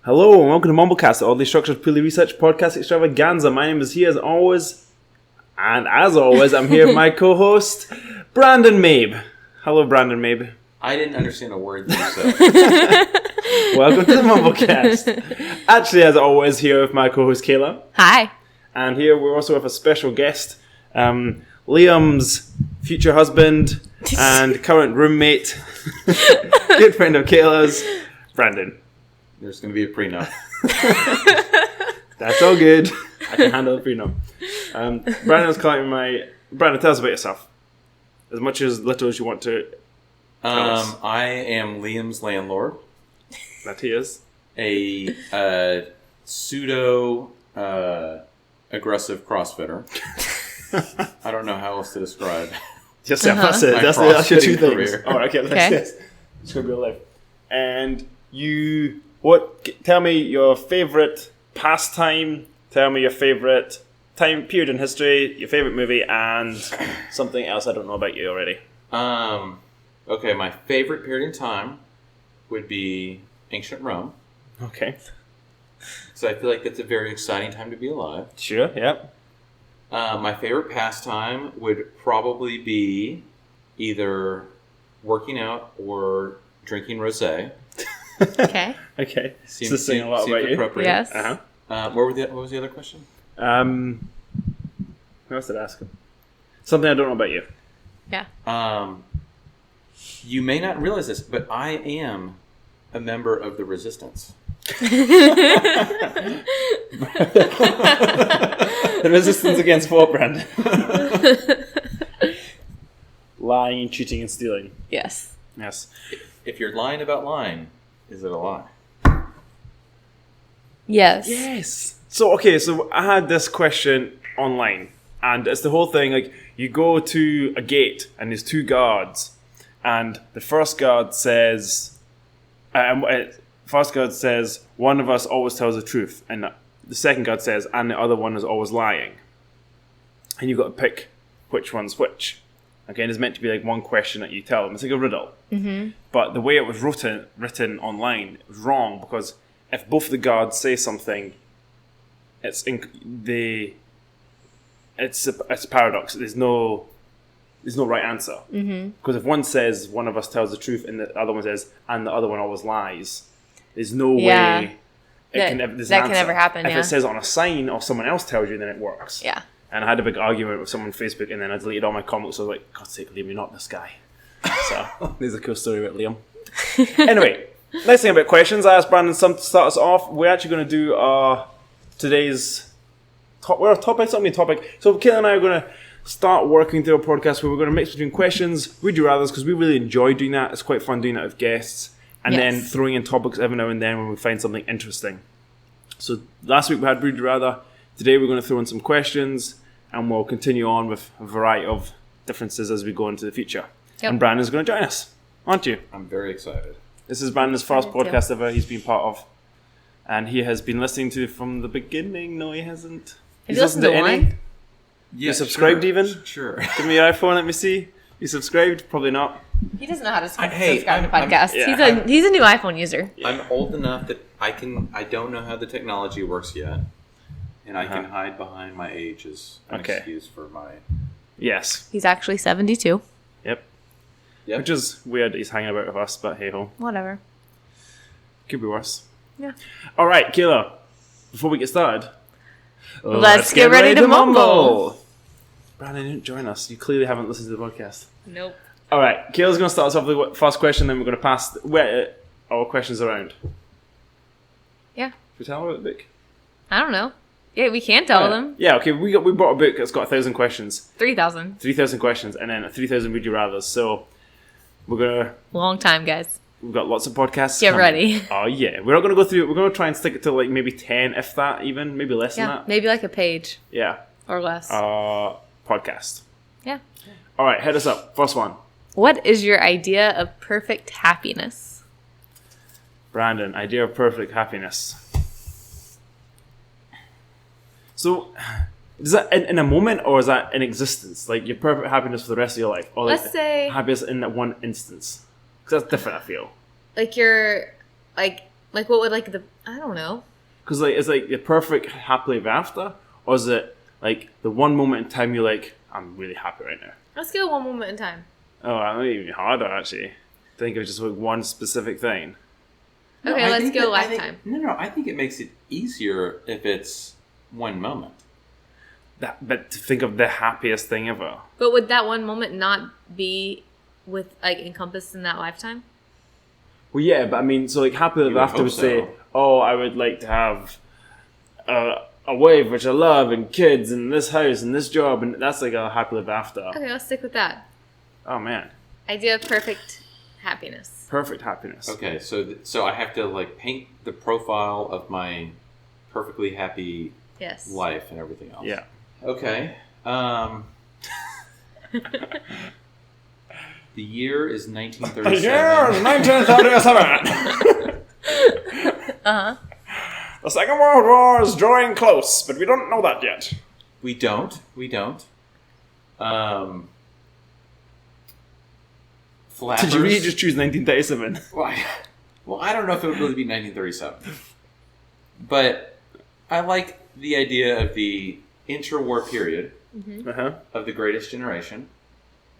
Hello and welcome to Mumblecast, the oddly structured, poorly researched podcast extravaganza. My name is here as always, and as always, I'm here with my co-host, Brandon Mabe. Hello, Brandon Mabe. I didn't understand a word that you said. Welcome to the Mumblecast. Actually, as always, here with my co-host, Kayla. Hi. And here we're also with a special guest, Liam's future husband and current roommate, good friend of Kayla's, Brandon. There's going to be a prenup. That's all good. I can handle the prenup. Brandon's calling Brandon, tell us about yourself. As much as little as you want to tell us. I am Liam's landlord. That he is. A pseudo aggressive CrossFitter. I don't know how else to describe. Just that's it. That's your two things. Career. Oh, okay. That's it. It's going to be real life. And you... Tell me your favourite pastime, tell me your favourite time period in history, your favourite movie, and something else I don't know about you already. Okay, my favourite period in time would be ancient Rome. Okay. So I feel like that's a very exciting time to be alive. Sure, yep. My favourite pastime would probably be either working out or drinking rosé. Okay. Okay. Seems saying a lot about you. Yes. Uh-huh. What was the other question? Who else did I ask him? Something I don't know about you. Yeah. You may not realize this, but I am a member of the Resistance. The Resistance against what, Brandon? Lying, cheating, and stealing. Yes. Yes. If you're lying about lying, is it a lie? Yes. Yes. So I had this question online, and it's the whole thing, like, you go to a gate, and there's two guards, and the first guard says, one of us always tells the truth, and the second guard says, and the other one is always lying. And you've got to pick which one's which. Okay, and it's meant to be like one question that you tell them. It's like a riddle. Mm-hmm. But the way it was written online was wrong, because if both the guards say something, it's a paradox. There's no right answer. Mm-hmm. Because if one says one of us tells the truth and the other one says and the other one always lies, there's no way that can ever happen. If it says on a sign or someone else tells you, then it works. Yeah. And I had a big argument with someone on Facebook, and then I deleted all my comments. So I was like, God's sake, Liam, you're not this guy. So, there's a cool story about Liam. Anyway, next thing about questions, I asked Brandon to start us off. We're actually going to do today's topic. So Kayla and I are going to start working through a podcast where we're going to mix between questions, would you rathers, because we really enjoy doing that. It's quite fun doing that with guests. And then throwing in topics every now and then when we find something interesting. So last week we had Would You Rather. Today we're going to throw in some questions, and we'll continue on with a variety of differences as we go into the future. Yep. And Brandon's going to join us, aren't you? I'm very excited. This is Brandon's first podcast ever he's been part of. And he has been listening to from the beginning. No, he hasn't. He's listened to any? Yeah, you subscribed even? Sure. Give me your iPhone, let me see. You subscribed? Probably not. He doesn't know how to subscribe to I'm, podcasts. He's a new iPhone user. I'm old enough that I don't know how the technology works yet. And I can hide behind my age as an excuse for my... Yes. He's actually 72. Yep. Which is weird he's hanging about with us, but hey-ho. Whatever. Could be worse. Yeah. All right, Kayla. Before we get started... Let's get ready to mumble! Brandon didn't join us. You clearly haven't listened to the podcast. Nope. All right, Kayla's going to start us off with the first question, then we're going to pass our questions around. Yeah. Should we tell her about the book? I don't know. Yeah, we can tell them. Yeah, okay. We bought a book that's got 1,000 questions. 3,000. 3,000 questions, and then 3,000 would you rathers. So we're gonna. Long time, guys. We've got lots of podcasts. Get ready. Oh yeah, we're not gonna go through it. We're gonna try and stick it to like maybe 10, if that, even maybe less than that. Maybe like a page. Yeah. Or less. Podcast. Yeah. All right, hit us up. First one. What is your idea of perfect happiness? Brandon, idea of perfect happiness. So, is that in a moment, or is that in existence? Like your perfect happiness for the rest of your life? Or like let's say happiness in that one instance? Because that's different, I feel. Like you're, like Like, what would, like, I don't know. Because, like, it's like the perfect happily ever after, or is it, like, the one moment in time you're like, I'm really happy right now? Let's go one moment in time. Oh, that may be even harder, actually. Think of just like one specific thing. Okay, No, let's go lifetime. I think it makes it easier if it's one moment. But to think of the happiest thing ever. But would that one moment not be encompassed in that lifetime? Well, yeah, but I mean, so like happily ever would after hope would so. say, oh, I would like to have a wife which I love and kids and this house and this job, and that's like a happily ever after. Okay, let's stick with that. Oh man, Idea of perfect happiness. perfect happiness. Okay, so I have to like paint the profile of my perfectly happy Yes. life and everything else. Yeah. Okay. The year is 1937. Yeah, 1937. Uh-huh. The Second World War is drawing close, but we don't know that yet. We don't. Flappers. Did you really just choose 1937? Well, I don't know if it would really be 1937. But I like the idea of the interwar period Uh-huh. of the Greatest Generation,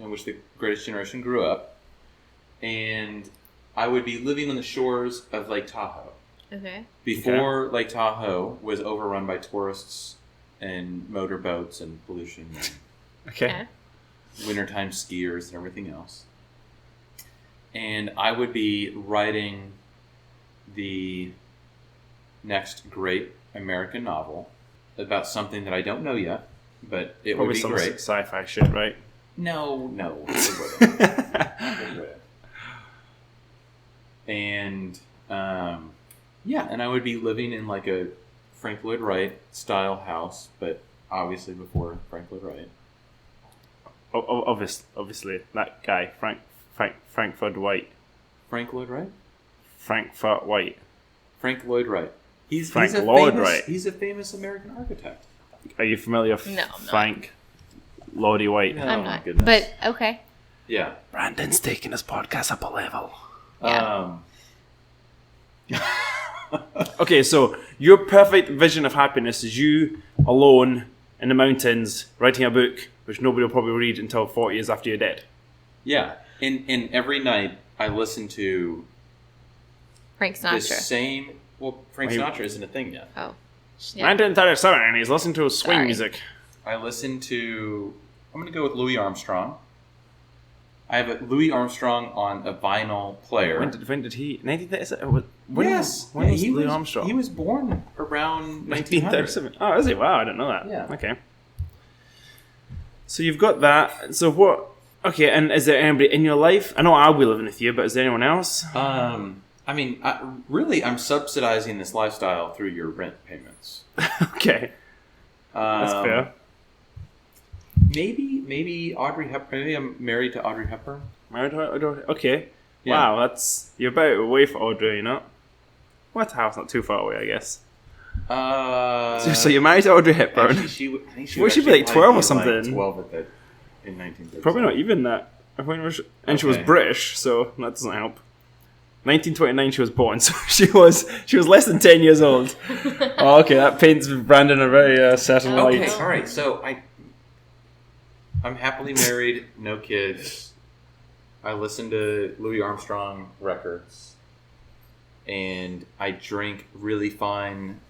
in which the Greatest Generation grew up. And I would be living on the shores of Lake Tahoe. Okay. Before Lake Tahoe was overrun by tourists and motorboats and pollution and Okay. wintertime skiers and everything else. And I would be writing the next great American novel about something that I don't know yet, but it Probably would be some great. sci-fi shit, right? No, it wouldn't. It wouldn't. And and I would be living in like a Frank Lloyd Wright style house, but obviously before Frank Lloyd Wright. Obviously, that guy, Frankfurt White. Frank Lloyd Wright? Frankfurt White. Frank Lloyd Wright. He's Frank a Lloyd famous, Wright. He's a famous American architect. Are you familiar with No, I'm not. Frank Lloyd White? No. I'm Oh, my not. goodness. But, okay. Yeah. Brandon's taking his podcast up a level. Yeah. Okay, so your perfect vision of happiness is you alone in the mountains writing a book which nobody will probably read until 40 years after you're dead. Yeah. And every night I listen to Frank the Sinatra. same... Well, Frank Wait. Sinatra isn't a thing yet. Oh. Yeah. 1937, and he's listening to swing Sorry. music. I listen to... I'm going to go with Louis Armstrong. I have a Louis Armstrong on a vinyl player. When did he... 1937? When Yes. when was he Louis Armstrong? He was born around 1900. 1937. Oh, is he? Wow, I didn't know that. Yeah. Okay. So you've got that. So what... Okay, and is there anybody in your life? I know I'll be living with you, but is there anyone else? I mean, I'm subsidizing this lifestyle through your rent payments. Okay. That's fair. Maybe Audrey Hepburn. Maybe I'm married to Audrey Hepburn. Married to Audrey? Okay. Yeah. Wow, that's... You're about away for Audrey, you know? What house? Not too far away, I guess. So you're married to Audrey Hepburn? Actually, I think she What, would she'd be like actually 12 or like something. 12 at that in 1930. Probably not even that. And she was Okay. British, so that doesn't help. 1929 she was born, so she was less than 10 years old. Oh, okay, that paints Brandon a very certain Okay, light. all right. So I'm happily married, no kids. I listen to Louis Armstrong records, and I drink really fine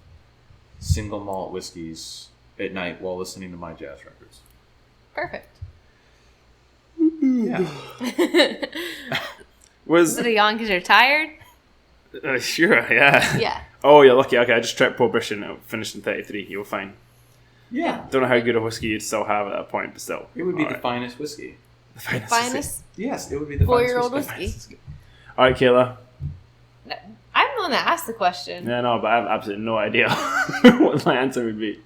single malt whiskeys at night while listening to my jazz records. Perfect. Yeah. Was Is it a yawn because you're tired? sure, yeah. Yeah. Oh, you're lucky. Okay, I just tried Prohibition. It finished in 33. You were fine. Yeah. Don't know how good a whiskey you'd still have at that point, but still. It would be All the right. finest whiskey. The finest. Finest Yes, it would be the 4-year-old finest whiskey. All right, Kayla. I'm the one that asked the question. Yeah, no, but I have absolutely no idea what my answer would be.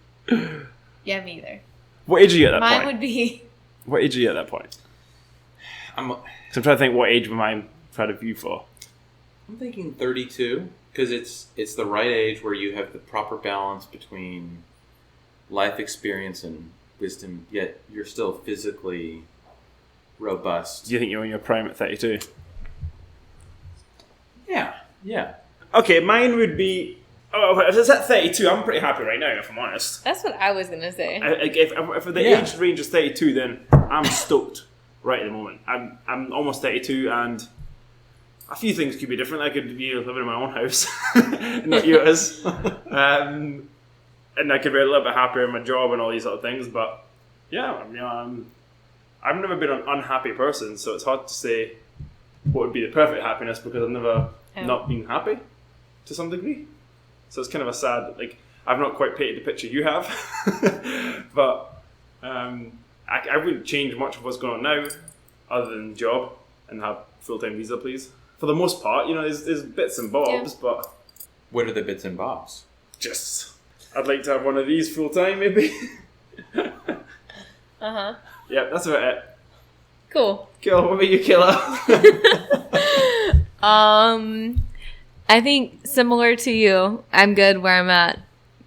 Yeah, me either. What age are you at that Mine point? would be... What age are you at that point? I'm So I'm trying to think what age am I proud of you for? thinking 32 because it's the right age where you have the proper balance between life experience and wisdom, yet you're still physically robust. Do you think you're in your prime at 32? Yeah. Okay, mine would be. Oh, if it's at 32, I'm pretty happy right now, if I'm honest. That's what I was gonna say. If the age range is 32, then I'm stoked right at the moment. I'm almost 32, and a few things could be different. I could be living in my own house, not yours, and I could be a little bit happier in my job and all these other things. But yeah, I've never been an unhappy person, so it's hard to say what would be the perfect happiness because I've never not been happy to some degree. So it's kind of a sad, like, I've not quite painted the picture you have, but I wouldn't change much of what's going on now, other than job and have full-time visa, please. For the most part, there's bits and bobs, but What are the bits and bobs? just I'd like to have one of these full-time, maybe. Uh-huh. Yeah, that's about it. Cool. Cool. What about you, Kayla? I think similar to you, I'm good where I'm at.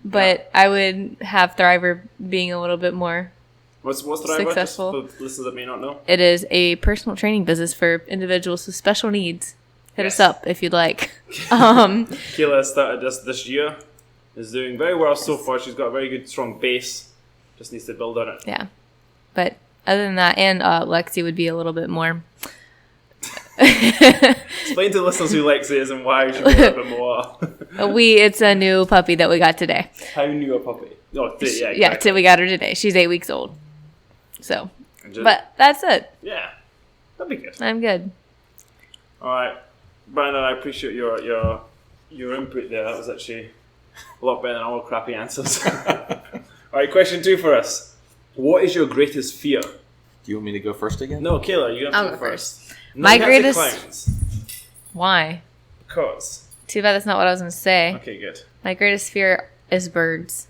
But I would have Thriver being a little bit more What's the driver? successful. Just for listeners that may not know. It is a personal training business for individuals with special needs. Hit us up if you'd like. Kayla started this year. Is doing very well so far. She's got a very good, strong base. Just needs to build on it. Yeah. But other than that, and Lexi would be a little bit more. Explain to the listeners who Lexi is and why she should be a bit more. It's a new puppy that we got today. How new a puppy? Oh, yeah, exactly. Yeah, we got her today. She's 8 weeks old. So, Enjoy. but that's it. Yeah, that'd be good. I'm good. All right, Brandon, I appreciate your input there. That was actually a lot better than all crappy answers. All right, question 2 for us. What is your greatest fear? Do you want me to go first again? No, Kayla, you have I'll to go go first. No, My you have to greatest- clowns. Why? Because. Too bad that's not what I was going to say. Okay, good. My greatest fear is birds.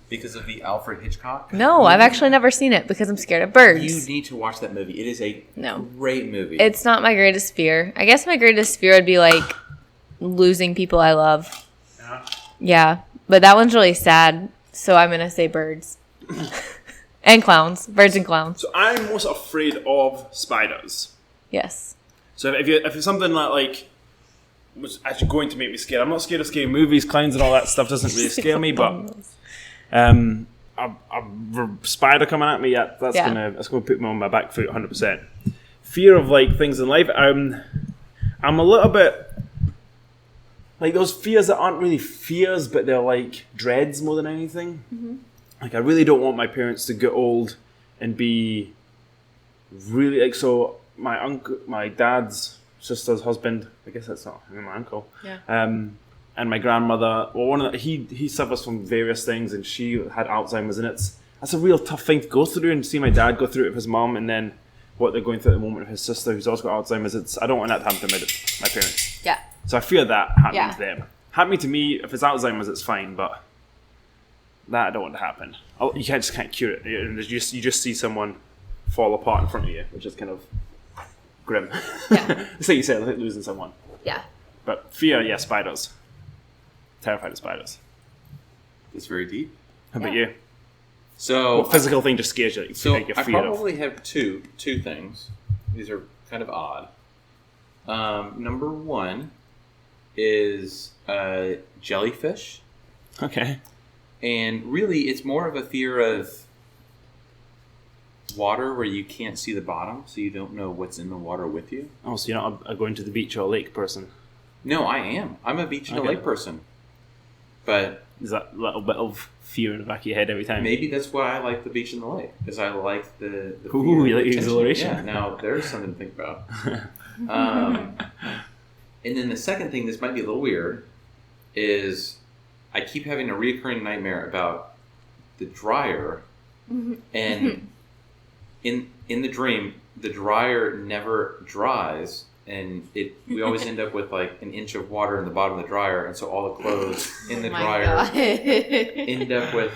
Because of the Alfred Hitchcock? No, I've actually never seen it because I'm scared of birds. You need to watch that movie. It is a great movie. It's not my greatest fear. I guess my greatest fear would be like losing people I love. Yeah, but that one's really sad. So I'm going to say birds. And clowns. Birds and clowns. So I'm most afraid of spiders. Yes. So if it's something like was actually going to make me scared, I'm not scared of scary movies, clowns and all that stuff doesn't really scare me, but a spider coming at me, that's gonna put me on my back foot 100%. Fear of like things in life, I'm a little bit like those fears that aren't really fears, but they're like dreads more than anything. Mm-hmm. Like I really don't want my parents to get old and be really like so. My dad's sister's husband, I guess that's not my uncle. Yeah. And my grandmother. Well, he suffers from various things, and she had Alzheimer's, and that's a real tough thing to go through. And see my dad go through it with his mum, and then what they're going through at the moment with his sister, who's also got Alzheimer's. I don't want that to happen to my parents. Yeah. So I fear that happening to them. Happening to me, if it's Alzheimer's, it's fine, but that I don't want to happen. You just can't cure it. You just see someone fall apart in front of you, which is kind of grim. Yeah. It's like you said, like losing someone. Yeah. But fear, spiders. Terrified of spiders. It's very deep. How about you? So What physical thing just scares you? So like you're I afraid probably have two things. These are kind of odd. Number one is jellyfish. Okay. And really, it's more of a fear of water where you can't see the bottom, so you don't know what's in the water with you. Oh, so you're not a going to the beach or a lake person. No, I am. I'm a beach and a lake person. But is that little bit of fear in the back of your head every time? Maybe that's why I like the beach and the lake, because I like the Ooh, you like the tension. exhilaration. Yeah, now there's something to think about. And then the second thing, this might be a little weird, is I keep having a reoccurring nightmare about the dryer, and in the dream, the dryer never dries, and we always end up with like an inch of water in the bottom of the dryer, and so all the clothes in the dryer end up with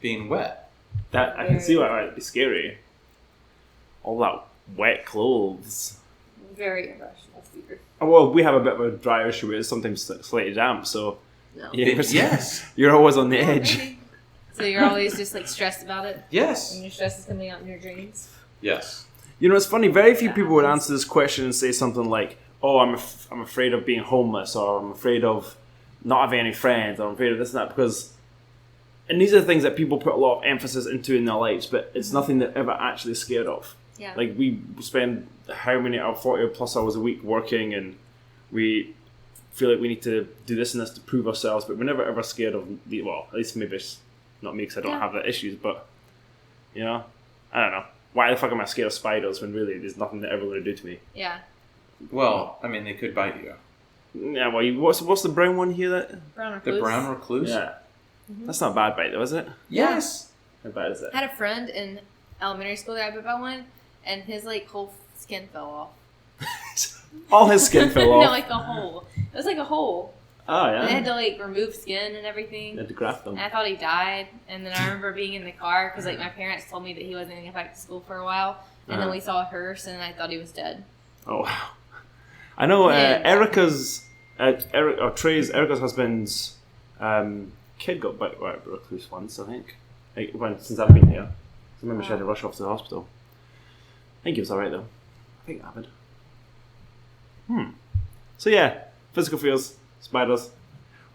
being wet. That I can see why it might be scary. All that wet clothes. Very irrational fear. Oh, well, we have a bit of a dryer issue where it's sometimes slightly damp, so No. Yes. You're always on the edge. So you're always just like stressed about it? Yes. And your stress is coming out in your dreams? Yes. You know, it's funny, very few people would answer this question and say something like, oh, I'm afraid of being homeless, or I'm afraid of not having any friends, or I'm afraid of this and that, because, and these are the things that people put a lot of emphasis into in their lives, but it's nothing they're ever actually scared of. Yeah. Like, we spend how many 40 plus hours a week working, and we feel like we need to do this and this to prove ourselves, but we're never ever scared of well, at least maybe it's not me because I don't have that issues, but you know, I don't know. Why the fuck am I scared of spiders when really there's nothing they're ever going to do to me? Yeah. Well, I mean, they could bite you. Yeah, well, what's the brown one here? Brown recluse. The brown recluse? Yeah. That's not a bad bite though, is it? Yes. How bad is it? I had a friend in elementary school that got bit by one, and his like whole skin fell off. All his skin fell off. No, like a hole. It was like a hole. Oh yeah. And they had to like remove skin and everything. You had to graft them. And I thought he died. And then I remember being in the car because like my parents told me that he wasn't going to get back to school for a while. And then we saw a hearse, and I thought he was dead. Oh wow. I know Erica's Erica's husband's kid got bit by a recluse once, I think. Since I've been here. I remember she had to rush off to the hospital. I think he was alright though. I think it happened. So yeah, physical fears, spiders.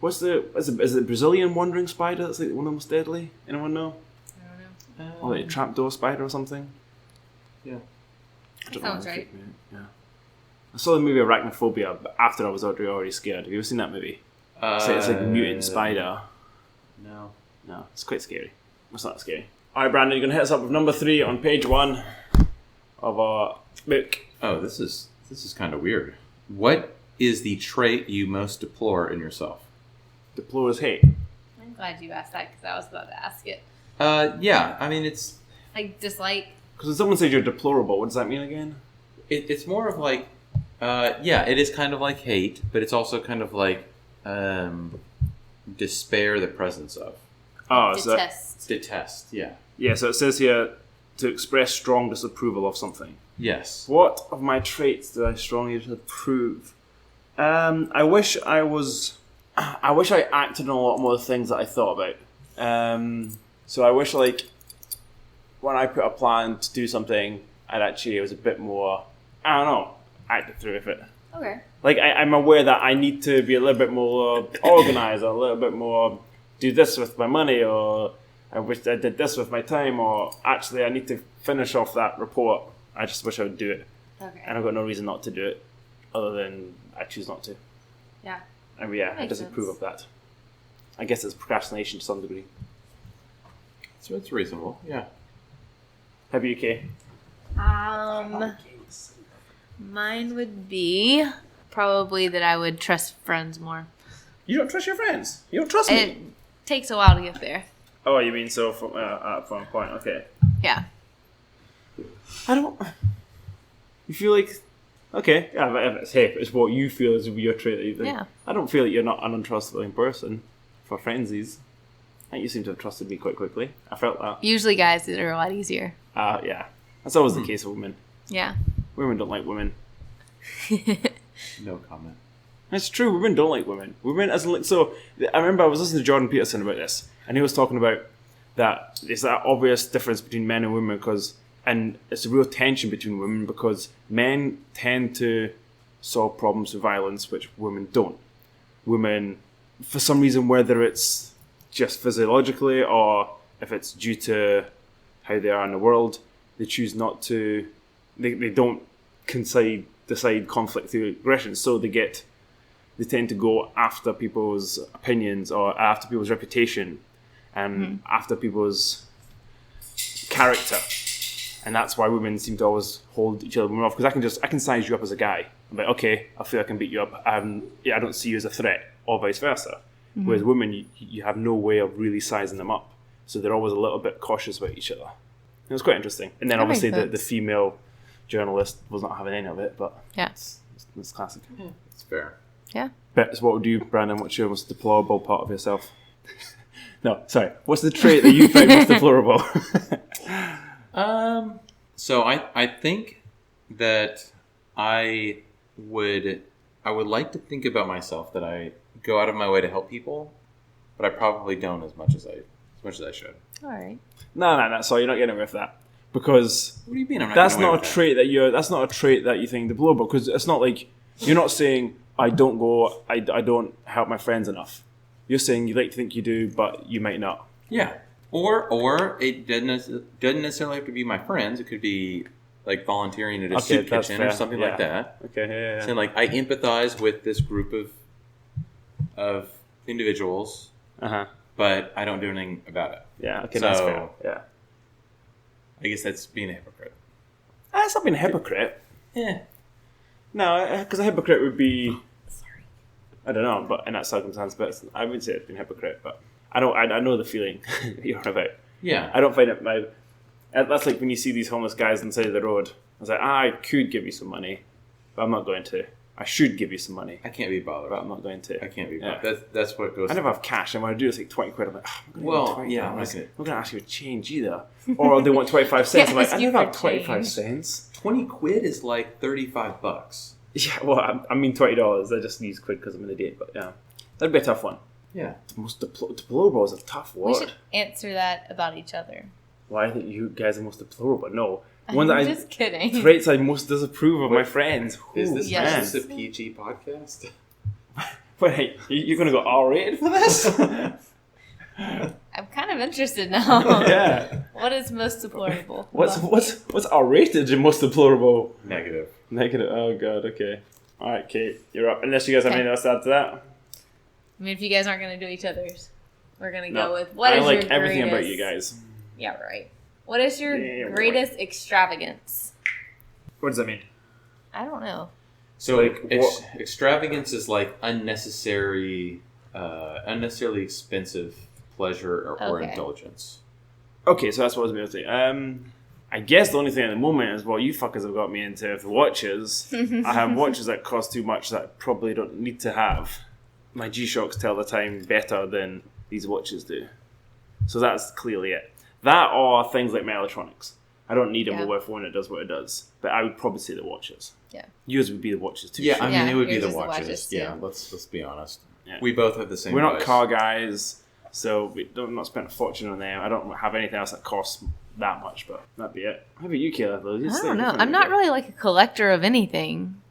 Is it Brazilian wandering spider that's like one of the most deadly? Anyone know? I don't know. Or like a trapdoor spider or something? Yeah. That sounds right. Yeah. I saw the movie Arachnophobia after I was already scared. Have you ever seen that movie? It's like a mutant spider. No, it's quite scary. It's not scary. Alright, Brandon, you're going to hit us up with number 3 on page 1 of our book. Oh, this is kind of weird. What is the trait you most deplore in yourself? Deplore is hate. I'm glad you asked that because I was about to ask it. Yeah, I mean, it's... Like, dislike. Because when someone says you're deplorable, what does that mean again? It's more of like... yeah, it is kind of like hate, but it's also kind of like despair the presence of. Oh, Detest. Detest, yeah. Yeah, so it says here to express strong disapproval of something. Yes. What of my traits do I strongly disapprove? I wish I acted on a lot more things that I thought about. So I wish, like, when I put a plan to do something, it was a bit more, I don't know, acted through with it. Okay. Like, I'm aware that I need to be a little bit more organized, a little bit more do this with my money, or I wish I did this with my time, or actually I need to finish off that report. I just wish I would do it. Okay. And I've got no reason not to do it, other than I choose not to. Yeah. And yeah, I Makes disapprove sense. of that. I guess it's procrastination to some degree. So it's reasonable, yeah. How about you, Kay? Mine would be probably that I would trust friends more. You don't trust your friends? You don't trust me? It takes a while to get there. Oh, you mean so from a point, okay. Yeah. I don't... You feel like... Okay, yeah, but it's what you feel is your trait that you think. Yeah. I don't feel like you're not an untrustworthy person for friendsies. I think you seem to have trusted me quite quickly. I felt that. Usually guys are a lot easier. Yeah. That's always the case with women. Yeah. Women don't like women. No comment. It's true, women don't like women. Women, so, I remember I was listening to Jordan Peterson about this, and he was talking about that there's that obvious difference between men and women, and it's a real tension between women, because men tend to solve problems with violence, which women don't. Women, for some reason, whether it's just physiologically, or if it's due to how they are in the world, they choose not to, they don't decide conflict through aggression, so they tend to go after people's opinions, or after people's reputation, and after people's character. And that's why women seem to always hold each other off, because I can size you up as a guy. I'm like, okay, I feel I can beat you up. I don't see you as a threat, or vice versa. Whereas women, you have no way of really sizing them up. So they're always a little bit cautious about each other. It was quite interesting. And then That obviously makes the sense. female journalist was not having any of it, but Yeah. it's classic. It's fair. Yeah. But so what would you, Brandon? What's your most deplorable part of yourself? No, sorry. What's the trait that you find most deplorable? So I think that I would like to think about myself that I go out of my way to help people, but I probably don't as much as I should. All right. No. Sorry, you're not getting away with that, because What do you mean? I'm not that's getting away not a with trait that you think deplorable. Because it's not like You're not saying, I don't go, I don't help my friends enough. You're saying you like to think you do, but you might not. Yeah. Or it doesn't necessarily have to be my friends. It could be like volunteering at a soup kitchen or something like that. Okay, yeah. Saying like, I empathize with this group of individuals, but I don't do anything about it. Yeah, okay, so, that's fair. Yeah. I guess that's being a hypocrite. That's not being a hypocrite. Yeah. No, because a hypocrite would be... I don't know, but in that circumstance, but I wouldn't say it's been a hypocrite, but I know the feeling you're on about. Yeah. I don't find it... That's like when you see these homeless guys on the side of the road. I was like, I could give you some money, but I'm not going to. I should give you some money. I can't be bothered. But I'm not going to. I can't be bothered. That's what goes... I never have cash, and when I do, it's like 20 quid. I'm like, I'm going to I'm not going to ask you for change either. Or they want 25 cents. I'm like, I never have 25 cents. 20 quid is like $35. Yeah, well, I mean $20. I just use quid because I'm an idiot, but yeah. That'd be a tough one. Yeah. The most deplorable is a tough word. We should answer that about each other. Well, I think you guys are most deplorable. No. I'm just kidding. Traits I most disapprove of my friends. Is this Yes. a PG podcast? Wait, you're going to go R-rated for this? I'm kind of interested now. Yeah. What is most deplorable? What's R-rated and most deplorable? Negative. Oh, God, okay. All right, Kate, you're up. Unless you guys have anything else to add to that. I mean, if you guys aren't going to do each other's, we're going to go with what I is like your everything greatest... about you guys. Yeah, right. What is your greatest extravagance? What does that mean? I don't know. So Like, extravagance is like unnecessarily expensive pleasure or indulgence. Okay, so that's what I was going to say. I guess the only thing at the moment is what you fuckers have got me into the watches. I have watches that cost too much that I probably don't need to have. My G-Shocks tell the time better than these watches do. So that's clearly it. That or things like my electronics. I don't need a mobile phone that does what it does. But I would probably say the watches. Yeah. Yours would be the watches too. Yeah, I mean, it would be yours the is watches. too. Yeah, let's be honest. Yeah. We both have the same We're not vice. car guys, so we don't not spend a fortune on them. I don't have anything else that costs that much, but that'd be it. How about you, Kayla? Though? I don't know. I'm not really like a collector of anything.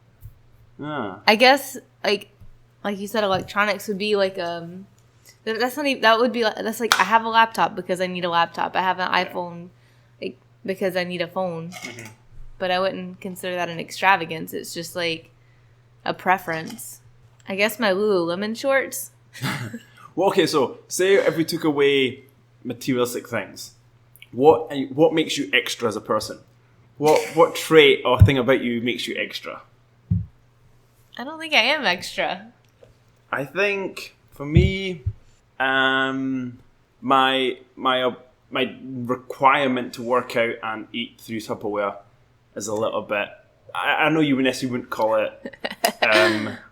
Ah. I guess like you said, electronics would be like that's not even, that would be like, that's like I have a laptop because I need a laptop. I have an iPhone like because I need a phone. Mm-hmm. But I wouldn't consider that an extravagance. It's just like a preference. I guess my Lululemon shorts. Well, okay, so say if we took away materialistic things, what makes you extra as a person? What trait or thing about you makes you extra? I don't think I am extra. I think for me, my requirement to work out and eat through Tupperware is a little bit. I know you wouldn't call it.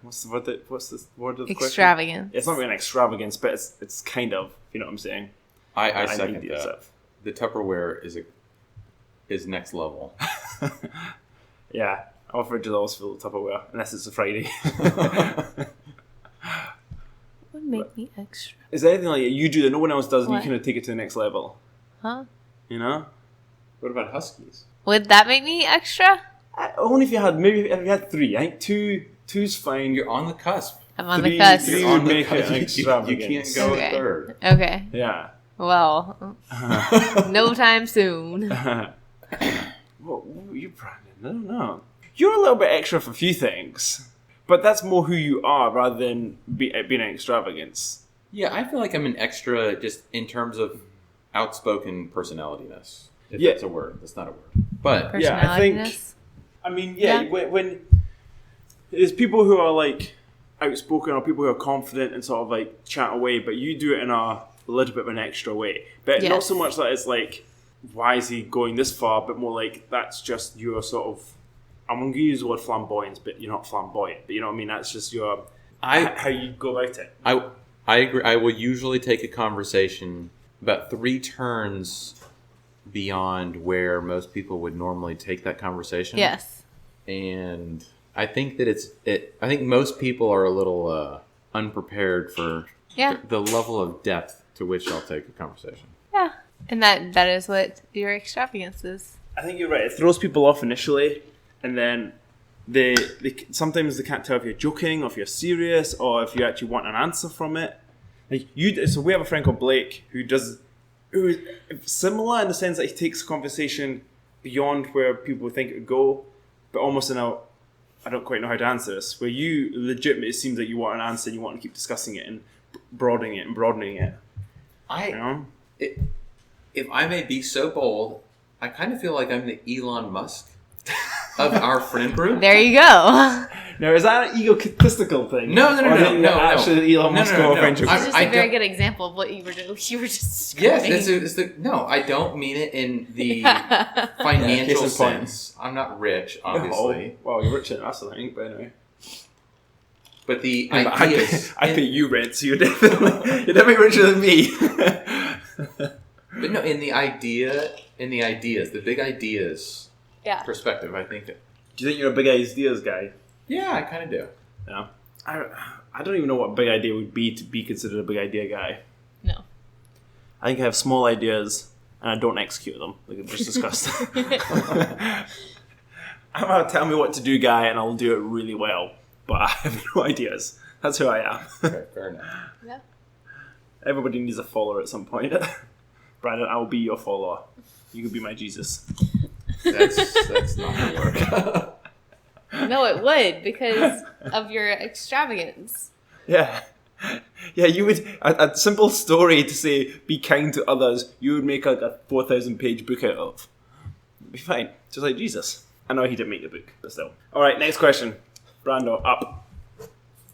What's the word? What's the word of the extravagance? Question? It's not really an extravagance, but it's kind of. You know what I'm saying? I second that. Stuff. The Tupperware is next level. Yeah, our fridge is always full of Tupperware, unless it's a Friday. What would make me extra? Is there anything like you do that no one else does, and What? you kind of take it to the next level? Huh? You know? What about Huskies? Would that make me extra? Only if you had three. I think two's fine. You're on the cusp. I'm on Three- the cusp. three You're on would the make it cusp. an You extravagance. can't go Okay. third. Okay. Yeah. Well, no time soon. Well, you, Brandon, I don't know. You're a little bit extra for a few things, but that's more who you are rather than being an extravagance. Yeah, I feel like I'm an extra just in terms of outspoken personalityness. If Yeah. that's a word. That's not a word. But Yeah, I think- Personality-ness? I mean, Yeah. when there's people who are like outspoken or people who are confident and sort of like chat away, but you do it in a little bit of an extra way. But not Yes. so much that it's like, why is he going this far? But more like, that's just your sort of, I'm going to use the word flamboyance, but you're not flamboyant. But you know what I mean? That's just your, how you go about it. I agree. I will usually take a conversation about 3 turns beyond where most people would normally take that conversation. Yes. And I think that I think most people are a little unprepared for the level of depth to which I'll take a conversation. Yeah. And that is what your extravagance is. I think you're right. It throws people off initially, and then sometimes they can't tell if you're joking or if you're serious or if you actually want an answer from it. So we have a friend called Blake who is similar in the sense that he takes a conversation beyond where people think it would go, but almost in a, I don't quite know how to answer this, where you legitimately, it seems like you want an answer and you want to keep discussing it and broadening it. You know? If I may be so bold, I kind of feel like I'm the Elon Musk of our friend group. There you go. Now, is that an egotistical thing? No. Actually, Elon Musk friendship. It's just a very good example of what you were just Yes, no, I don't mean it in the financial sense. I'm not rich, obviously. Oh, well, you're rich in us, I think, but anyway. But the ideas... I pay you rent, so you're definitely richer than me. But no, in the ideas, the big ideas perspective, I think that... Do you think you're a big ideas guy? Yeah, I kind of do. Yeah. I don't even know what a big idea would be to be considered a big idea guy. No. I think I have small ideas and I don't execute them, like we've just discussed. I'm a tell me what to do guy and I'll do it really well, but I have no ideas. That's who I am. Okay, fair enough. Yeah. Everybody needs a follower at some point. Brandon, I will be your follower. You can be my Jesus. That's not going to work. No, it would, because of your extravagance. Yeah. Yeah, you would... A simple story to say, be kind to others, you would make like a 4,000-page book out of. It'd be fine. Just like Jesus. I know he didn't make the book, but still. Alright, next question. Brando, up.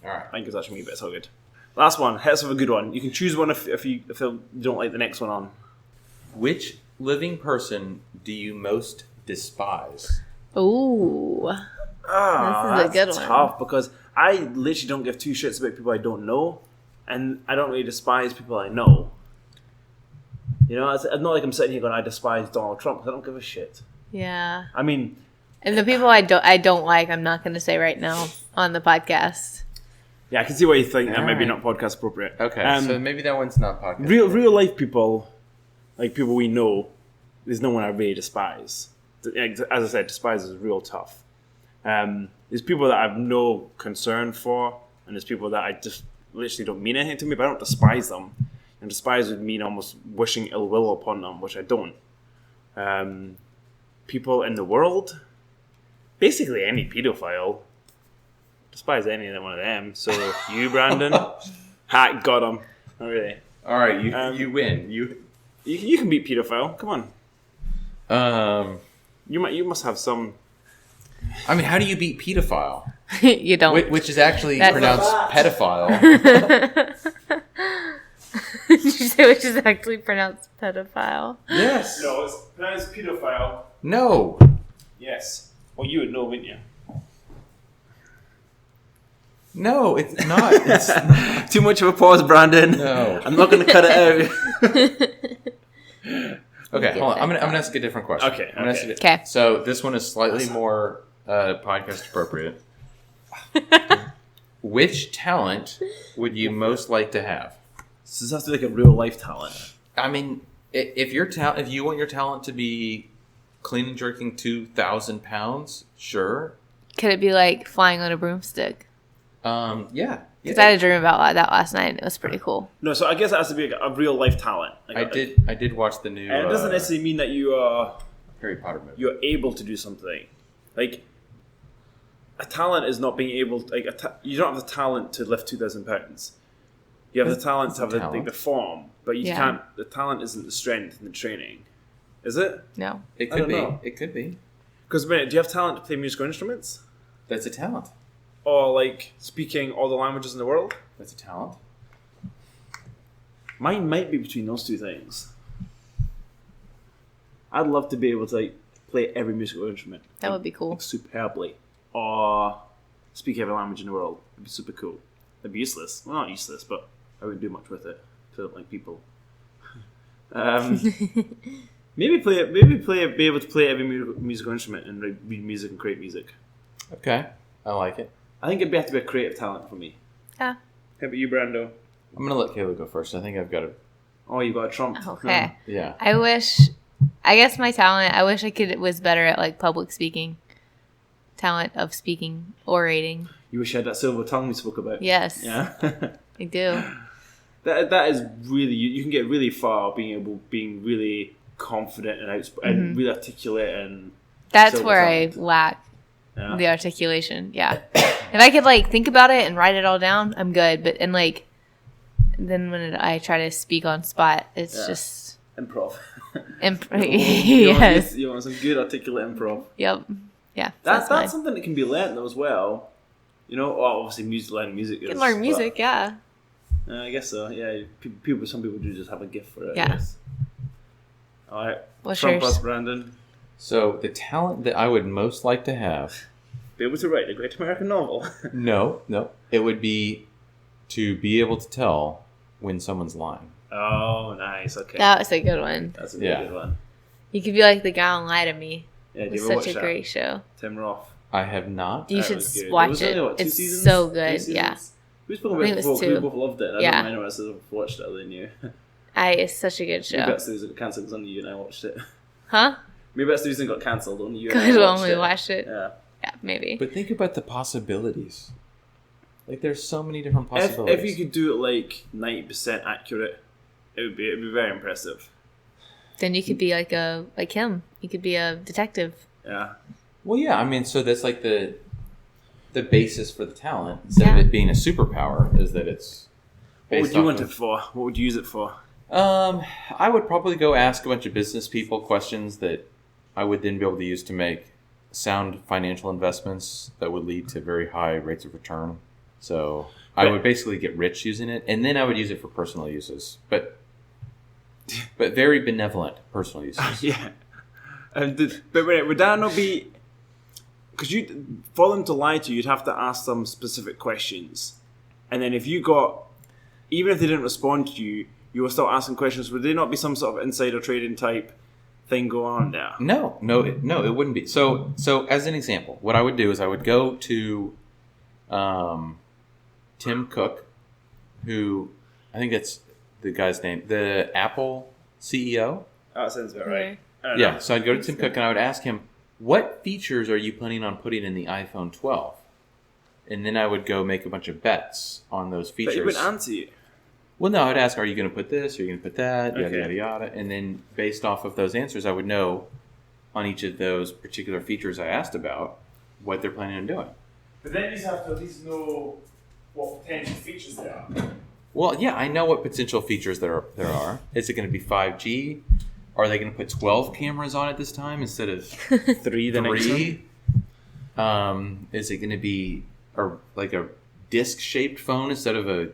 Alright. I think it's actually me, but it's all good. Last one. Hit us with a good one. You can choose one if you don't like the next one on. Which living person do you most despise? Ooh. This is a good one. That's tough because I literally don't give two shits about people I don't know, and I don't really despise people I know. You know, it's not like I'm sitting here going, I despise Donald Trump, because I don't give a shit. Yeah. I mean... And the people I don't like, I'm not going to say right now on the podcast. Yeah, I can see why you think that All maybe right. not podcast appropriate. Okay, so maybe that one's not podcast. Real life people, like people we know, there's no one I really despise. As I said, despise is real tough. There's people that I have no concern for, and there's people that I just literally don't mean anything to me, but I don't despise them. And despise would mean almost wishing ill will upon them, which I don't. People in the world, basically any pedophile, despise any one of them. So you, Brandon, got him. Not really. All right, you win. You can beat pedophile. Come on. You must have some. I mean, how do you beat pedophile? You don't. Which is actually pronounced pedophile. Did you say which is actually pronounced pedophile? Yes. No, it's pronounced pedophile. No. Yes. Well, you would know, wouldn't you? No, it's not. It's Too much of a pause, Brandon. No. I'm not going to cut it out. Okay, hold on. I'm gonna ask a different question. Okay. So this one is slightly more podcast appropriate. Which talent would you most like to have? This has to be like a real life talent. I mean, if you want your talent to be clean and jerking 2,000 pounds, sure. Could it be like flying on a broomstick? Yeah. Because I had a dream about that last night, and it was pretty cool. No, so I guess it has to be like a real life talent. Like, I did watch the new. And it doesn't necessarily mean that you are Harry Potter movie. You're able to do something. Like a talent is not being able to, you don't have the talent to lift 2,000 pounds. You have the talent to have the form, but you can't. The talent isn't the strength and the training, is it? No, it could be. It could be. Because do you have talent to play musical instruments? That's a talent. Or like speaking all the languages in the world? That's a talent. Mine might be between those two things. I'd love to be able to play every musical instrument. That would be cool. Superbly. Or speak every language in the world. It'd be super cool. It'd be useless. Well, not useless, but I wouldn't do much with it. I don't like people. Maybe be able to play every musical instrument and read music and create music. Okay, I like it. I think it'd have to be a creative talent for me. Yeah. How about you, Brando? I'm gonna let Kayla go first. I think I've got it. Oh, you got a trump. Okay. Yeah. I guess my talent. I wish I was better at public speaking. talent of speaking, orating. You wish you had that silver tongue we spoke about. Yes. Yeah. I do. That is really, you can get really far being really confident and really articulate and. That's where I lack the articulation. Yeah. If I could like think about it and write it all down, I'm good. But then when I try to speak on spot, it's just improv. Yes. You want some good articulate improv. Yep. Yeah. That's something that can be learned though as well. You know, obviously learning music. You can learn music, yeah. I guess so. Yeah, some people do just have a gift for it. Yeah. I guess. All right. What's Trump yours? us, Brandon. So the talent that I would most like to have. Be able to write a great American novel. No. It would be to be able to tell when someone's lying. Oh, nice. Okay. That was a good one. That's a really good one. You could be like the guy on Lie to Me. Yeah, It's such a great show. Tim Roth. I have not. You That should was good. watch Was it. only, what, 2 It's seasons? so 2 good. seasons? Yeah. We spoke I about think it it was before. We 2. both loved it. Yeah. I know I said I've watched it other than you. It's such a good Maybe show. that's the reason it got cancelled because only you and I watched it. Huh? Maybe that's the reason it got cancelled. Only you and Because I we watched only it. watched it. Yeah. Yeah, maybe. But think about the possibilities. Like there's so many different possibilities. If you could do it like 90% accurate, it'd be very impressive. Then you could be like him. You could be a detective. Yeah. Well, yeah. I mean, so that's like the basis for the talent. Instead of it being a superpower, is that it's. What would you want it for? What would you use it for? I would probably go ask a bunch of business people questions that I would then be able to use to make sound financial investments that would lead to very high rates of return. So I would basically get rich using it, and then I would use it for personal uses, but very benevolent personal uses. Yeah. But wait, would that not be... Because for them to lie to you, you'd have to ask them specific questions. And then if you got... Even if they didn't respond to you, you were still asking questions. Would there not be some sort of insider trading type thing going on there? No, it wouldn't be. So as an example, what I would do is I would go to Tim Cook, who I think that's the guy's name, the Apple CEO. Oh, that sounds about right. Yeah, so I'd go to Tim Cook and I would ask him, what features are you planning on putting in the iPhone 12? And then I would go make a bunch of bets on those features. But he would answer you. Well, no, I'd ask, are you going to put this? Are you going to put that? Yada, Okay. yada, yada. And then based off of those answers, I would know on each of those particular features I asked about what they're planning on doing. But then you have to at least know what potential features there are. Well, yeah, I know what potential features there are. Is it going to be 5G? Are they going to put 12 cameras on it this time instead of 3 the next one? Is it going to be like a disc-shaped phone instead of a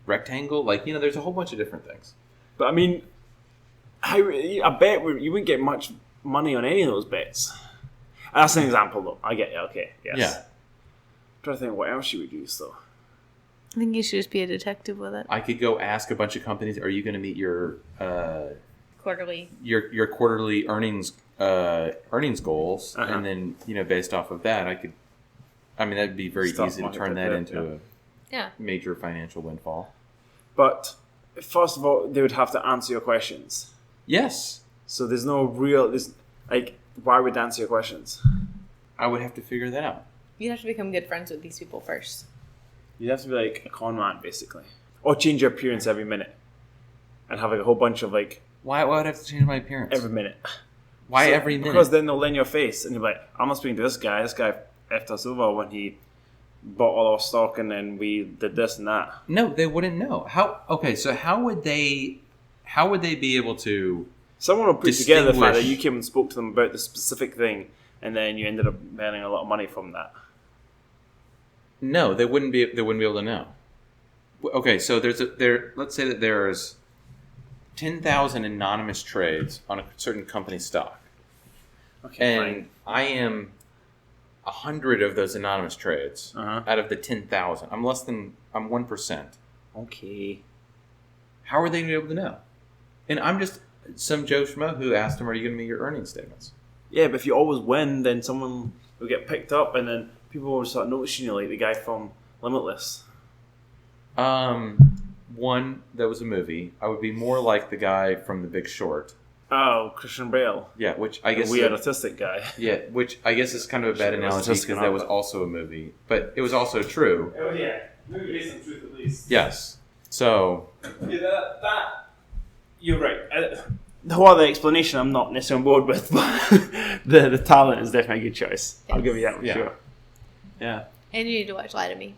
rectangle? Like, there's a whole bunch of different things. But I mean, I bet you wouldn't get much money on any of those bets. That's an example, though. I get it. Okay, yes. Yeah. I'm trying to think what else you would use, though. I think you should just be a detective with it. I could go ask a bunch of companies, are you going to meet your Quarterly. your quarterly earnings goals? Uh-huh. And then, based off of that, that'd be very Stock easy to market turn type that bit, into Yeah. a major financial windfall. But first of all, they would have to answer your questions. Yes. So there's no real... why would they answer your questions? I would have to figure that out. You'd have to become good friends with these people first. You'd have to be like a con man, basically. Or change your appearance every minute. And have a whole bunch of Why would I have to change my appearance? every minute. Why So- every minute? Because then they'll learn your face and you'll be like, I'm not speaking to this guy. This guy effed us over when he bought all our stock and then we did this and that. No, they wouldn't know. So how would they be able to... Someone will put together the fact that Distinguish. you came and spoke to them about the specific thing and then you ended up earning a lot of money from that. No, they wouldn't be able to know. Okay, so let's say that there's 10,000 anonymous trades on a certain company stock. Okay, And fine. I am 100 of those anonymous trades Uh-huh. out of the 10,000. I'm 1%. Okay. How are they going to be able to know? And I'm just some Joe Schmo who asked him, are you going to meet your earnings statements? Yeah, but if you always win, then someone will get picked up and then people will start noticing you like the guy from Limitless. One, that was a movie. I would be more like the guy from The Big Short. Oh, Christian Bale. Yeah, which I guess... The weird autistic guy. Yeah, which I guess is kind of a bad analogy because that was also a movie. But it was also true. Oh, yeah. Movie based on truth, at least. Yes. So... Yeah, that you're right. The whole other explanation I'm not necessarily on board with, but the talent is definitely a good choice. I'll give you that for sure. Yeah. And you need to watch Lie to Me.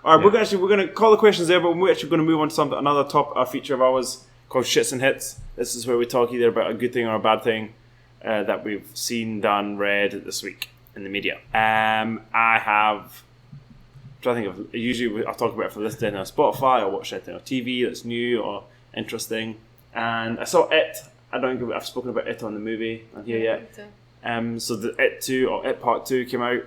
All right, we're going to call the questions there, but we're actually going to move on to another feature of ours called Shits and Hits. This is where we talk either about a good thing or a bad thing that we've seen, done, read this week in the media. I have... I think usually I'll talk about it for listening on Spotify or watch anything on TV that's new or interesting. And I saw It. I don't think I've spoken about It on the movie on here yet. So the It 2 or It Part 2 came out.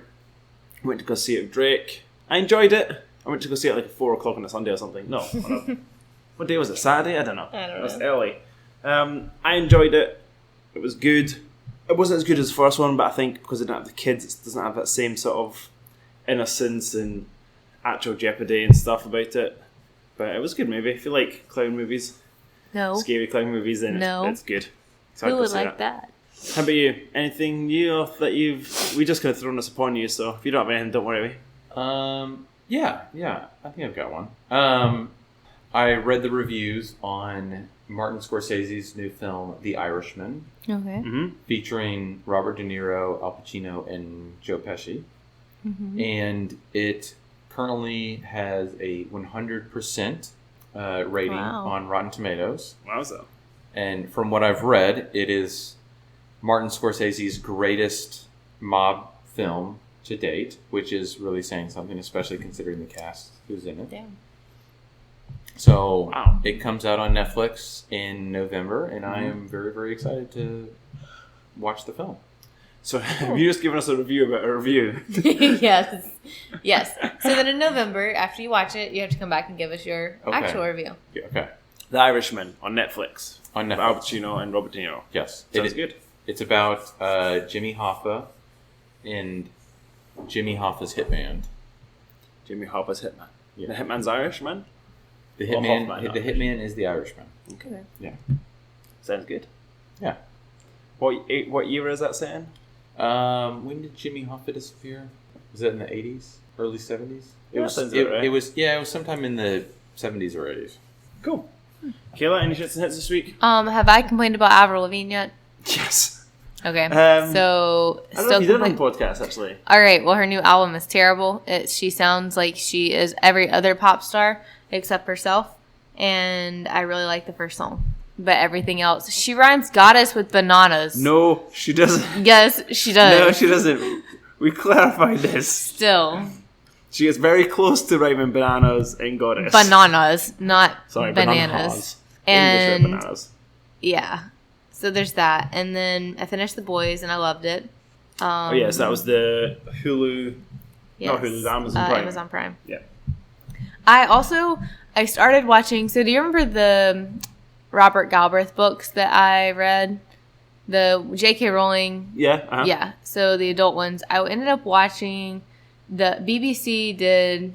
I went to go see it with Drake. I enjoyed it. I went to go see it like at 4 o'clock on a Sunday or something. No. What day was it? Saturday? I don't know. It was early. I enjoyed it. It was good. It wasn't as good as the first one, but I think because it didn't have the kids, it doesn't have that same sort of innocence and actual jeopardy and stuff about it. But it was a good movie. If you like clown movies, scary clown movies, then it's good. So who would like that? How about you? Anything new that we just kind of thrown this upon you, so if you don't have anything, don't worry. Yeah, I think I've got one. I read the reviews on Martin Scorsese's new film, The Irishman. Okay. Mm-hmm. Featuring Robert De Niro, Al Pacino, and Joe Pesci. Mm-hmm. And it currently has a 100% rating on Rotten Tomatoes. Wowza. And from what I've read, it is Martin Scorsese's greatest mob film to date, which is really saying something, especially considering the cast who's in it. Damn. So it comes out on Netflix in November, and I am very, very excited to watch the film. So have you just given us a review about a review? Yes. So then in November, after you watch it, you have to come back and give us your actual review. Yeah, okay. The Irishman on Netflix. On Netflix. Al Pacino and Robert De Niro. Yes. Sounds good. It's about Jimmy Hoffa and Jimmy Hoffa's hitman. Jimmy Hoffa's hitman. Yeah. The hitman's Irishman? The hitman is the Irishman. Okay. Yeah. Sounds good. Yeah. What era is that set in? When did Jimmy Hoffa disappear? Was that in the 80s? Early 70s? It was sometime in the 70s or 80s. Cool. Kayla, any shits and hits this week? Have I complained about Avril Lavigne yet? Yes. Okay. So I don't know if you did it on the podcast, actually. All right. Well, her new album is terrible. She sounds like she is every other pop star except herself, and I really like the first song. But everything else, she rhymes goddess with bananas. No, she doesn't. Yes, she does. No, she doesn't. We clarified this. Still. She is very close to rhyming bananas and goddess. Bananas, not bananas. Bananas. And English bananas. Yeah. So there's that. And then I finished The Boys and I loved it. Yes, that was the Hulu. Yes. Not Hulu, Amazon Prime. Amazon Prime. Yeah. I started watching, so do you remember the Robert Galbraith books that I read? The J.K. Rowling. Yeah. Uh-huh. Yeah. So the adult ones. I ended up watching the BBC did,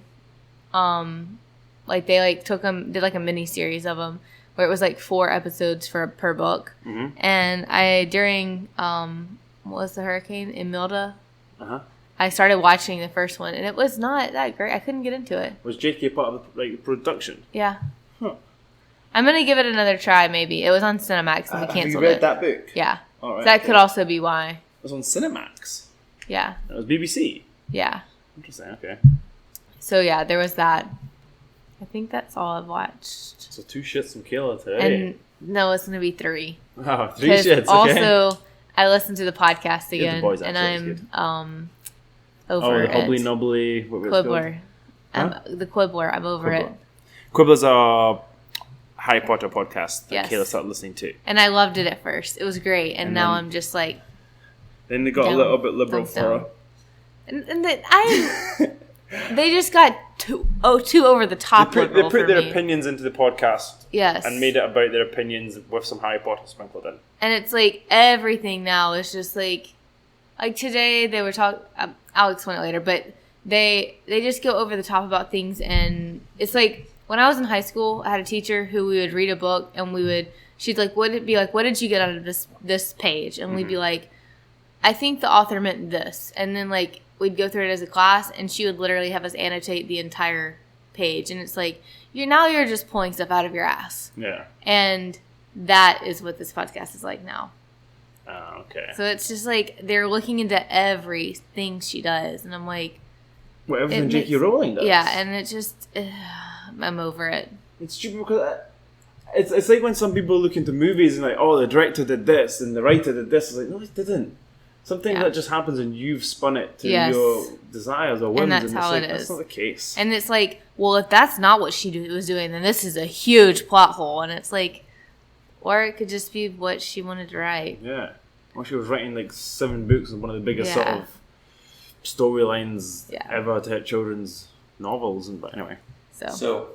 they took them, did a mini series of them where it was 4 episodes per book. Mm-hmm. And I, during, what was the hurricane? Imelda? Uh-huh. I started watching the first one and it was not that great. I couldn't get into it. Was J.K. part of the production? Yeah. Huh. I'm going to give it another try, maybe. It was on Cinemax and we canceled you read that book? Yeah. All right, so that could also be why. It was on Cinemax? Yeah. It was BBC? Yeah. Interesting, okay. So, yeah, there was that. I think that's all I've watched. So 2 shits from Kayla today. And no, it's going to be 3. Oh, 3 shits, okay. Also, I listened to the podcast again, The Boys, and I'm Oh, over the Hobbly it. Nubbly. Quibbler. The Quibbler. I'm over it. Quibbler's a Harry Potter podcast that Yes. Kayla started listening to. And I loved it at first. It was great. And now then- I'm just Then they got a little bit liberal for her. And they just got too over the top They liberal put for their me. opinions into the podcast. Yes. And made it about their opinions with some Harry Potter sprinkled in. And it's everything now is just today they were talking. I'll explain it later, but they just go over the top about things, and it's when I was in high school, I had a teacher who we would read a book and we would she'd like, what did you get out of this page? And we'd be like, I think the author meant this. And then like we'd go through it as a class, and she would literally have us annotate the entire page. And it's like, you're just pulling stuff out of your ass. Yeah. And that is what this podcast is like now. Oh, okay. So it's just like they're looking into everything she does, and I'm like, Well, everything J.K. Rowling does. Yeah, and it just, I'm over it. It's stupid because it's like when some people look into movies and like, oh, the director did this and the writer did this. It's like, no, it didn't. Something that just happens and you've spun it to your desires or whims. And that's how it is. That's not the case. And it's like, well, if that's not what she was doing, then this is a huge plot hole. And it's like, or it could just be what she wanted to write. Yeah. Well, she was writing like 7 books and one of the biggest sort of storylines ever to hit children's novels. But anyway. So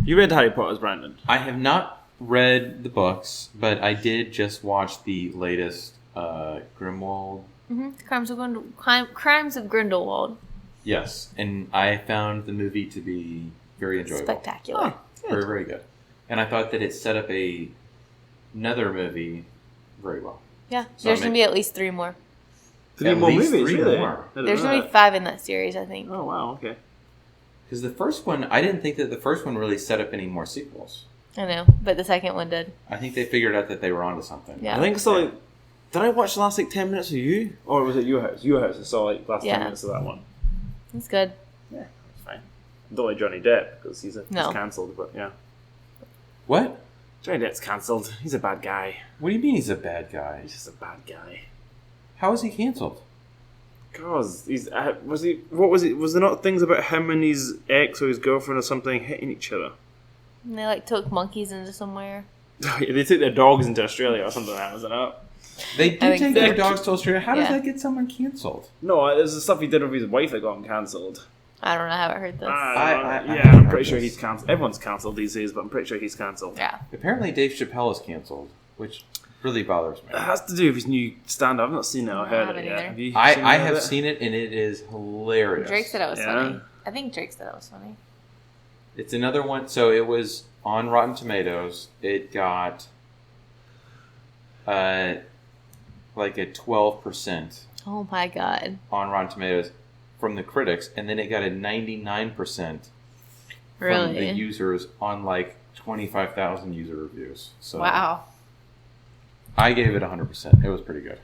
you read Harry Potter's, Brandon? I have not read the books, but I did just watch the latest Grimwald. Crimes of Grindelwald. Yes, and I found the movie to be very enjoyable. Spectacular. Very, very good. And I thought that it set up another movie very well. Yeah, so there's going to be at least 3 more. 3 more movies, really? There's going to be 5 in that series, I think. Oh, wow, okay. Because the first one, I didn't think that the first one really set up any more sequels. I know, but the second one did. I think they figured out that they were onto something. Yeah. I think so. Like, did I watch the last 10 minutes of you? Or was it your house? Your house. I saw last 10 minutes of that one. It's good. Yeah, it's fine. Don't like Johnny Depp because he's cancelled, but yeah. What? Johnny Depp's cancelled. He's a bad guy. What do you mean he's a bad guy? He's just a bad guy. How is he cancelled? Because he's was there not things about him and his ex or his girlfriend or something hitting each other? And they took monkeys into somewhere. They took their dogs into Australia or something like that, wasn't it? They did take their dogs to Australia. How does that get someone cancelled? No, there's the stuff he did with his wife that got him cancelled. I don't know. I haven't heard this. I'm pretty sure he's cancelled. Everyone's cancelled these days, but I'm pretty sure he's cancelled. Yeah. Apparently Dave Chappelle is cancelled, which really bothers me. It has to do with his new stand-up. I've not seen it or heard it yet. Have you I have seen it, and it is hilarious. Drake said it was funny. I think Drake said it was funny. It's another one. So it was on Rotten Tomatoes. It got like a 12%. Oh my god. On Rotten Tomatoes from the critics, and then it got a 99% from the users on like 25,000 user reviews. So wow. I gave it 100%. It was pretty good.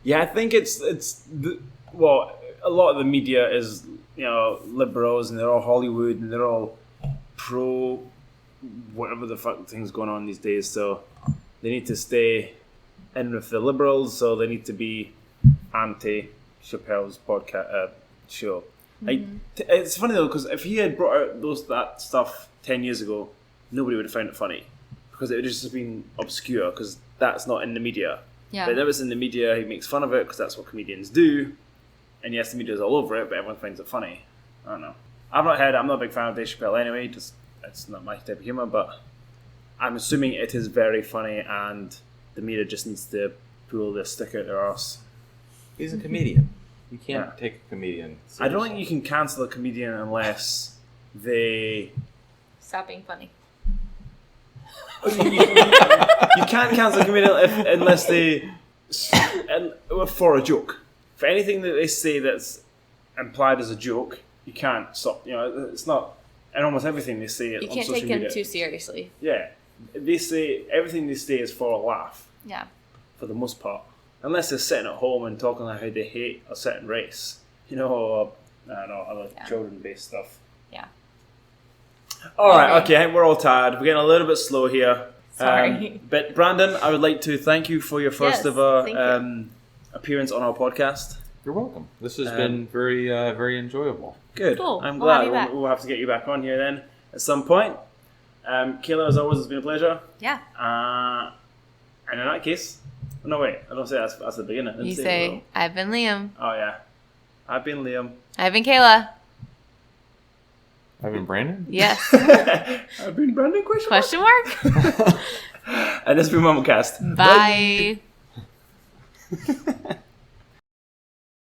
Yeah, I think it's a lot of the media is, liberals, and they're all Hollywood, and they're all pro whatever the fuck thing's going on these days. So they need to stay in with the liberals. So they need to be anti Chappelle's podcast show. Mm-hmm. It's funny though, because if he had brought out that stuff 10 years ago, nobody would have found it funny because it would just have been obscure because that's not in the media. Yeah. But if it's in the media, he makes fun of it because that's what comedians do. And yes, the media's all over it, but everyone finds it funny. I don't know. I'm not a big fan of Dave Chappelle anyway. Just it's not my type of humor, but I'm assuming it is very funny, and the media just needs to pull their stick out their arse. He's a comedian. You can't take a comedian seriously. I don't think you can cancel a comedian unless they stop being funny. You can't cancel a comedian unless they for a joke. For anything that they say that's implied as a joke, you can't stop. It's not. And almost everything they say on social media. You can't take them too seriously. Yeah, they say everything they say is for a laugh. Yeah. For the most part, unless they're sitting at home and talking about how they hate a certain race, or I don't know, other children-based stuff. Yeah. All right. Okay. We're all tired. We're getting a little bit slow here. Sorry. But Brandon, I would like to thank you for your first ever appearance on our podcast. You're welcome. This has been very, very enjoyable. Good. Cool. I'm glad. We'll have to get you back on here then at some point. Kayla, as always, it's been a pleasure. Yeah. And in that case, no wait, I don't say that's the beginning. You say, I've been Liam. Oh yeah, I've been Liam. I've been Kayla. I've been Brandon? Yes. I've been Brandon? Question mark? And this has been Mumblecast. Bye.